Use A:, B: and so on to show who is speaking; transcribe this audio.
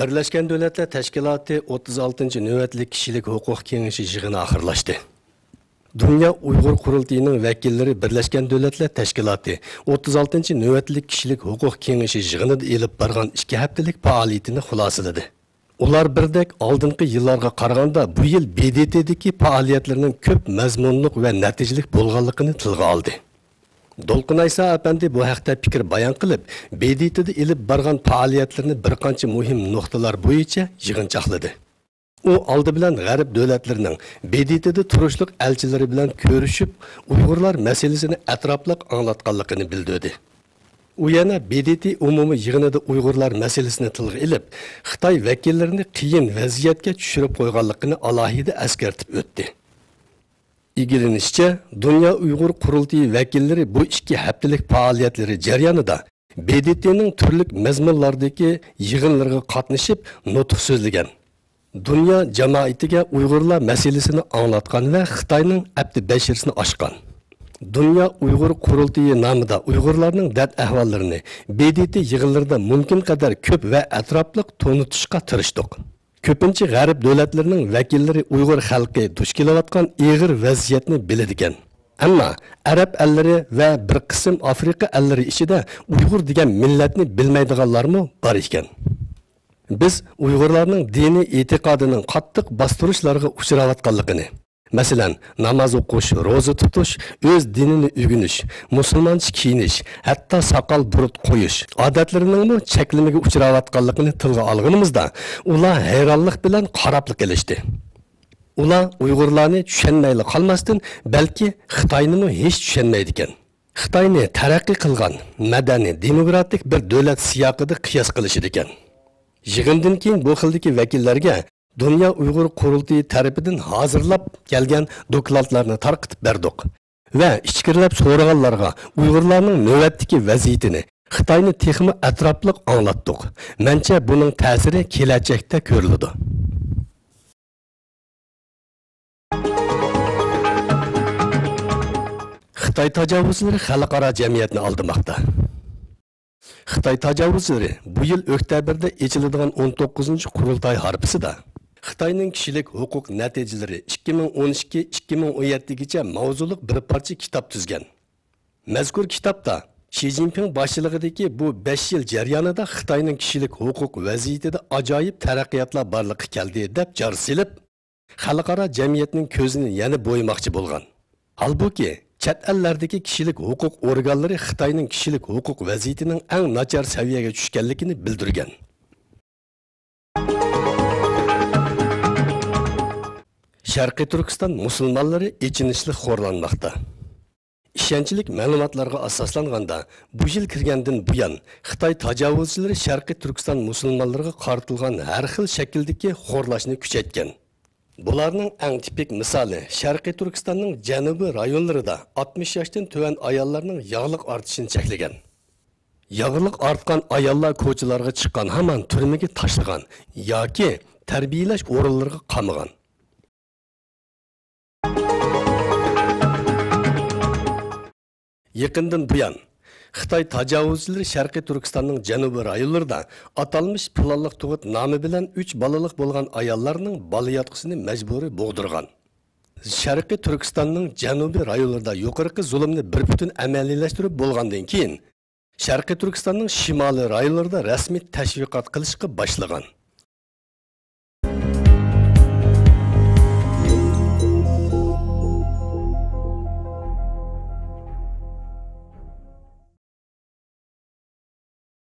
A: Birleşken Devletler Teşkilatı 36. növbetlik kişilik hukuk kengişi yığını ahırlaştı. Dünya Uyghur Kurultayının vekilleri Birleşken Devletler Teşkilatı 36. növbetlik kişilik hukuk kengişi yığınıda elip bargan 2 haftalık faaliyetini xulasıladı. Ular birdek aldınqı yıllarga qaraganda bu yıl BDT'deki faaliyetlerinin köp mazmunluq ve neticelik bolğanlıqını tilga aldı. Dolqun Aysa Efendi bu haqda fikir bayan qilib, BDT'de elip bargan faaliyetlerini bir qancha muhim noktalar boyunca yığınçaqladı. O aldı bilen G'arb devletlerinin BDT'de turuşluq elçileri bilen görüşüp Uygurlar meselesini etraflıq anlatqanlıqını bildirdi. O yana BDT umumi yığınıda Uygurlar meselesini tilga ilib, Xitay vekillerini qiyin vaziyetga tushirib qo'yganligini alohida eskertib o'tdi. İlgilenişçe, Dünya Uyghur Kurultayı vekilleri bu 2 haftalik faaliyetleri jarayonida BDT'nin türlük mezmunlardaki yığınlarga qatnashib nutq so'zlagan. Dünya cemaatiga Uygurlar meselesini anlatgan ve Xitayning abdi bashirsini ochgan. Dünya Uyghur Kurultayı namida Uygurlarning dard ahvollarini BDT yığınlarida mumkin qadar ko'p ve etraflıq tonutishga tirishdik. Köpünçe G'arb devletlerinin vekilleri Uyghur xalqi duch kelayotgan ig'ir vaziyatni biladigan. Ammo Arab elleri ve bir qism Afrika elleri ichida Uyghur degan millatni bilmaydiganlarmi bor ekan. Biz Uyg'urlarning dini e'tiqodining qattiq bostirishlarga uchrayotganligini, masalan, namoz o'qish, ro'za tutish, o'z dinini o'rganish, musulmoncha kiyinish, hatto soqol burut qo'yish odatlarining cheklimiga uchrayotganligini tilga olganimizda, ular hayronlik bilan qarablik qilishdi. Ular Uyg'urlarni tushunmayli qolmasdan, balki Xitoyni hech tushunmaydi ekan. Xitoyni taraqqiy qilgan, madaniy, demokratik bir davlat siyoqida qiyos qilishdi ekan. Yig'indan keyin bu xildagi vakillarga Dünya Uyghur Kurultayı tarafidan hazırlab kelgan dokladlarni tarqitib berdik ve ichkirilab so'raganlarga Uyg'urlarning navbatdagi vaziyatini, Xitoyni texmi atrofliq anglatdik. Mencha buning ta'siri kelajakda ko'riladi. Xitoy tajovuzlari xalqaro jamiyatni aldamoqda. Xitoy tajovuzlari bu yil oktabrda echiladigan 19. Qurultay harbisida Xitoyning kishilik huquq natijalari 2012-2017gacha mavzuliq bir parcha kitob tuzgan. Mazkur kitobda Xi Jinping boshchiligidagi bu 5 yil jarayonida Xitoyning kishilik huquq vaziyatida ajoyib taraqqiyotlar borligi keldi deb jar silib, xalqaro jamiyatning ko'zini yana bo'ymoqchi bo'lgan. Halbuki chet ellardagi kishilik huquq organlari Xitoyning kishilik huquq vaziyatining eng nachar saviyaga tushganligini bildirgan. Sharqiy Turkiston musulmonlari ichinishli xo'rlanmoqda. Ishonchlik ma'lumotlarga asoslanganda, bu yil kirgandan buyon Xitoy tajovuzchilari Sharqiy Turkiston musulmonlariga qaratilgan har xil shakldagi xo'rlashni kuchaytgan. Bularning eng tipik misoli Sharqiy Turkistonning janubiy rayonlarida 60 yoshdan tuvan ayollarning yog'liq ortishini cheklagan. Yog'liq ortgan ayollar ko'chalarga chiqqan hamon turmaga tashlagan yoki tarbiyalash o'rinlariga qamagan. Yaqindan buyon Xitoy tajovuzchilari Sharqiy Turkistonning janubiy rayonlarida atalmış planliq tug'ut nomi bilan 3 balaliq bo'lgan ayollarning bola yotqisini majburiy bo'g'dirgan. Sharqiy Turkistonning janubiy rayonlarida yuqorqi zulmni bir butun amaliylashtirib bo'lgandan keyin Sharqiy Turkistonning shimoliy rayonlarida rasmiy tashviqot qilishga boshlagan.